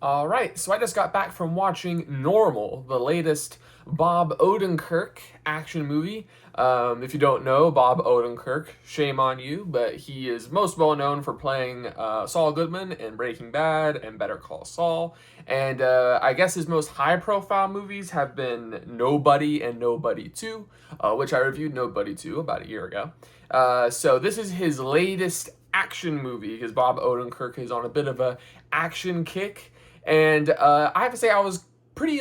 All right, so I just got back from watching Normal, the latest Bob Odenkirk action movie. If you don't know Bob Odenkirk, shame on you, but he is most well known for playing Saul Goodman in Breaking Bad and Better Call Saul. And I guess his most high profile movies have been Nobody and Nobody 2, which I reviewed Nobody 2 about a year ago. So this is his latest action movie because Bob Odenkirk is on a bit of a action kick. And I have to say, I was pretty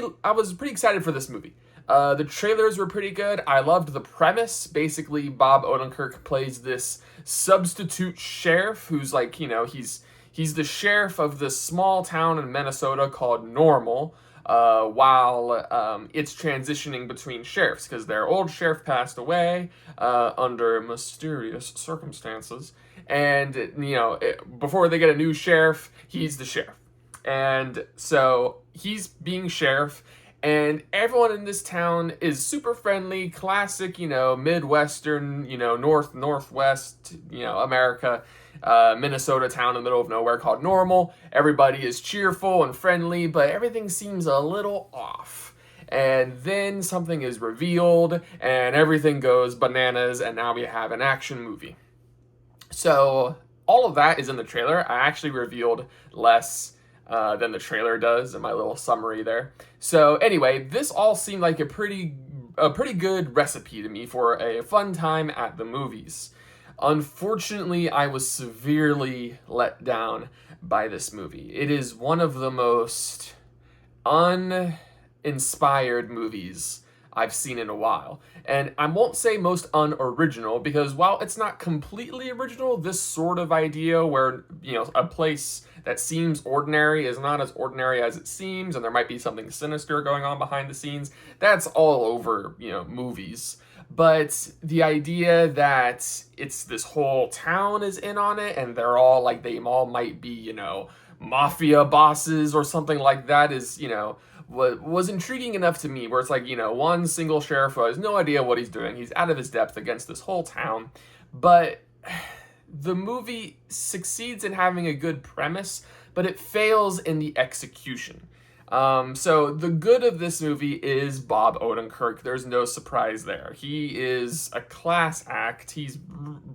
excited for this movie. The trailers were pretty good. I loved the premise. Basically, Bob Odenkirk plays this substitute sheriff who's like, he's the sheriff of this small town in Minnesota called Normal. While it's transitioning between sheriffs because their old sheriff passed away under mysterious circumstances, and before they get a new sheriff, he's the sheriff. And so he's being sheriff, and everyone in this town is super friendly, classic, Midwestern, Northwest, America, Minnesota town in the middle of nowhere called Normal. Everybody is cheerful and friendly, but everything seems a little off. And then something is revealed, and everything goes bananas, and now we have an action movie. So all of that is in the trailer. I actually revealed less than the trailer does in my little summary there. So anyway, this all seemed like a pretty good recipe to me for a fun time at the movies. Unfortunately, I was severely let down by this movie. It is one of the most uninspired movies I've seen in a while. And I won't say most unoriginal, because while it's not completely original, this sort of idea where, a place that seems ordinary is not as ordinary as it seems, and there might be something sinister going on behind the scenes, that's all over, movies. But the idea that it's this whole town is in on it, and they're all like, they all might be, mafia bosses or something like that is, was intriguing enough to me, where it's like, one single sheriff who has no idea what he's doing. He's out of his depth against this whole town. But the movie succeeds in having a good premise, but it fails in the execution. So the good of this movie is Bob Odenkirk. There's no surprise there. He is a class act. He's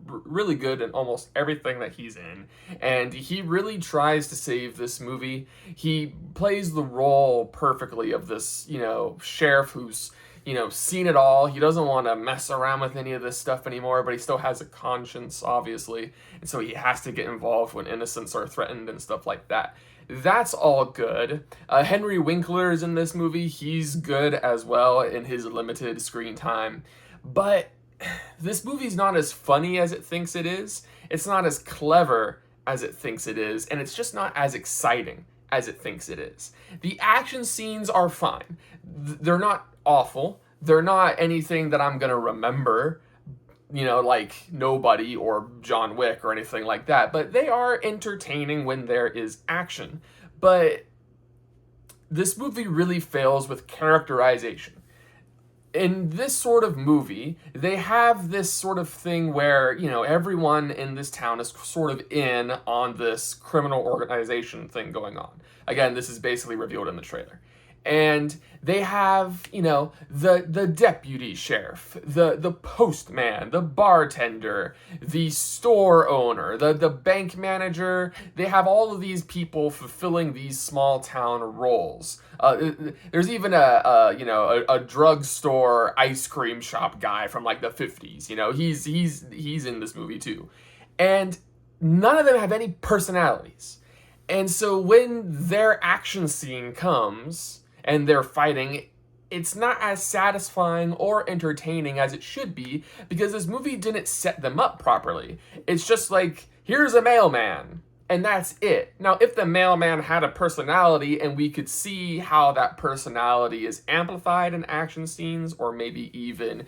really good in almost everything that he's in. And he really tries to save this movie. He plays the role perfectly of this, sheriff who's, seen it all. He doesn't want to mess around with any of this stuff anymore, but he still has a conscience, obviously. And so he has to get involved when innocents are threatened and stuff like that. That's all good. Henry Winkler is in this movie. He's good as well in his limited screen time. But this movie's not as funny as it thinks it is. It's not as clever as it thinks it is. And it's just not as exciting as it thinks it is. The action scenes are fine. They're not awful. They're not anything that I'm going to remember, like Nobody or John Wick or anything like that. But they are entertaining when there is action. But this movie really fails with characterization. In this sort of movie, they have this sort of thing where, everyone in this town is sort of in on this criminal organization thing going on. Again, this is basically revealed in the trailer. And they have, the deputy sheriff, the postman, the bartender, the store owner, the bank manager. They have all of these people fulfilling these small town roles. There's even a drugstore ice cream shop guy from like the 50s. He's in this movie too. And none of them have any personalities. And so when their action scene comes and they're fighting, it's not as satisfying or entertaining as it should be, because this movie didn't set them up properly. It's just like, here's a mailman, and that's it. Now, if the mailman had a personality and we could see how that personality is amplified in action scenes, or maybe even,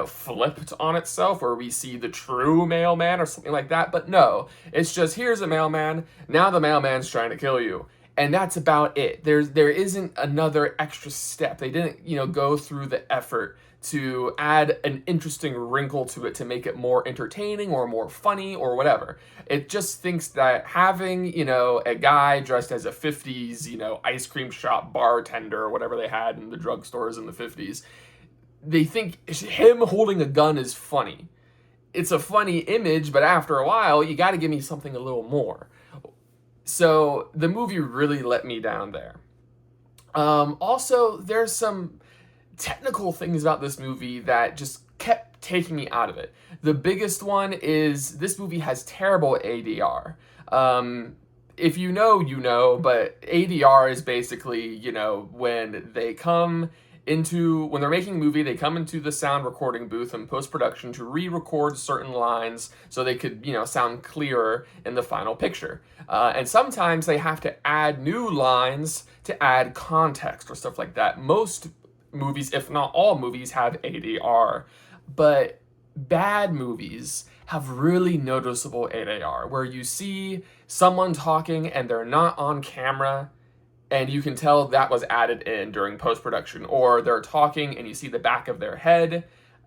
flipped on itself, where we see the true mailman or something like that. But no, it's just, here's a mailman, now the mailman's trying to kill you. and that's about it. There isn't another extra step. They didn't, go through the effort to add an interesting wrinkle to it to make it more entertaining or more funny or whatever. It just thinks that having, a guy dressed as a 50s, ice cream shop bartender or whatever they had in the drugstores in the 50s, they think him holding a gun is funny. It's a funny image, but after a while, you got to give me something a little more. So the movie really let me down there. Also, there's some technical things about this movie that just kept taking me out of it. The biggest one is this movie has terrible ADR. If you know, but ADR is basically, when they're making a movie, they come into the sound recording booth in post-production to re-record certain lines so they could, sound clearer in the final picture. And sometimes they have to add new lines to add context or stuff like that. Most movies, if not all movies, have ADR, but bad movies have really noticeable ADR, where you see someone talking and they're not on camera, and you can tell that was added in during post-production, or they're talking and you see the back of their head,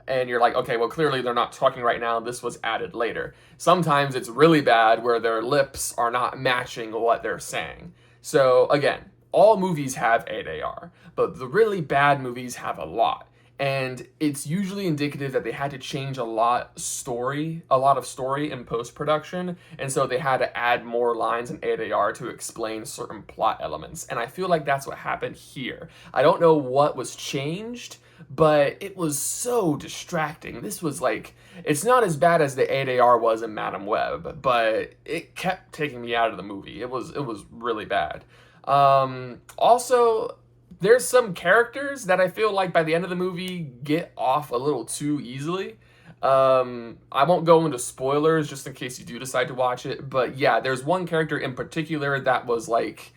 and you're like, okay, well, clearly they're not talking right now, this was added later. Sometimes it's really bad where their lips are not matching what they're saying. So again, all movies have ADR, but the really bad movies have a lot. And it's usually indicative that they had to change a lot of story in post-production, and so they had to add more lines in ADR to explain certain plot elements. And I feel like that's what happened here. I don't know what was changed, but it was so distracting. This was like, it's not as bad as the ADR was in Madame Web, but it kept taking me out of the movie. It was really bad. Also, there's some characters that I feel like by the end of the movie get off a little too easily. I won't go into spoilers just in case you do decide to watch it, but yeah, there's one character in particular that was like,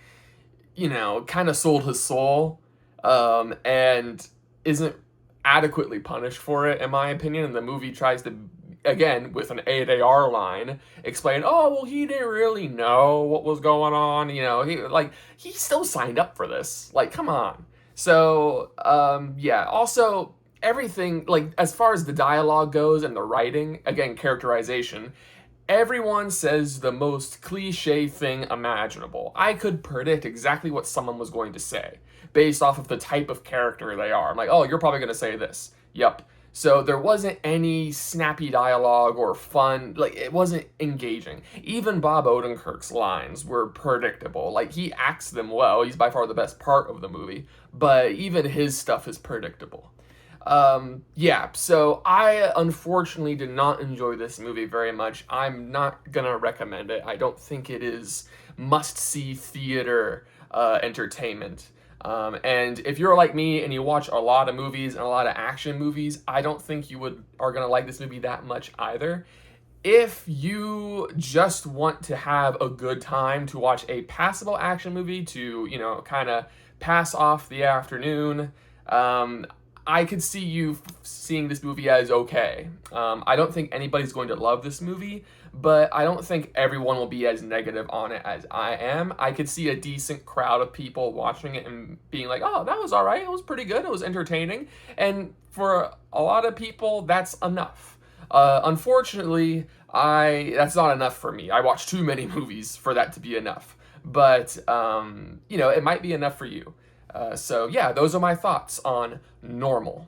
kind of sold his soul, and isn't adequately punished for it, in my opinion, and the movie tries to, again, with an ADR line, explain, oh, well, he didn't really know what was going on, he still signed up for this, like, come on. So, yeah, also, everything, like, as far as the dialogue goes and the writing, again, characterization, everyone says the most cliche thing imaginable. I could predict exactly what someone was going to say, based off of the type of character they are. I'm like, oh, you're probably going to say this. Yep. So there wasn't any snappy dialogue or fun, like it wasn't engaging. Even Bob Odenkirk's lines were predictable. Like he acts them well, he's by far the best part of the movie, but even his stuff is predictable. Yeah, so I unfortunately did not enjoy this movie very much. I'm not gonna recommend it. I don't think it is must-see theater entertainment. And if you're like me and you watch a lot of movies and a lot of action movies, I don't think you are gonna like this movie that much either. If you just want to have a good time to watch a passable action movie to, kind of pass off the afternoon, I could see you seeing this movie as okay. I don't think anybody's going to love this movie, but I don't think everyone will be as negative on it as I am. I could see a decent crowd of people watching it and being like, oh, that was all right. It was pretty good. It was entertaining. And for a lot of people, that's enough. Unfortunately, that's not enough for me. I watch too many movies for that to be enough. But, it might be enough for you. So yeah, those are my thoughts on Normal.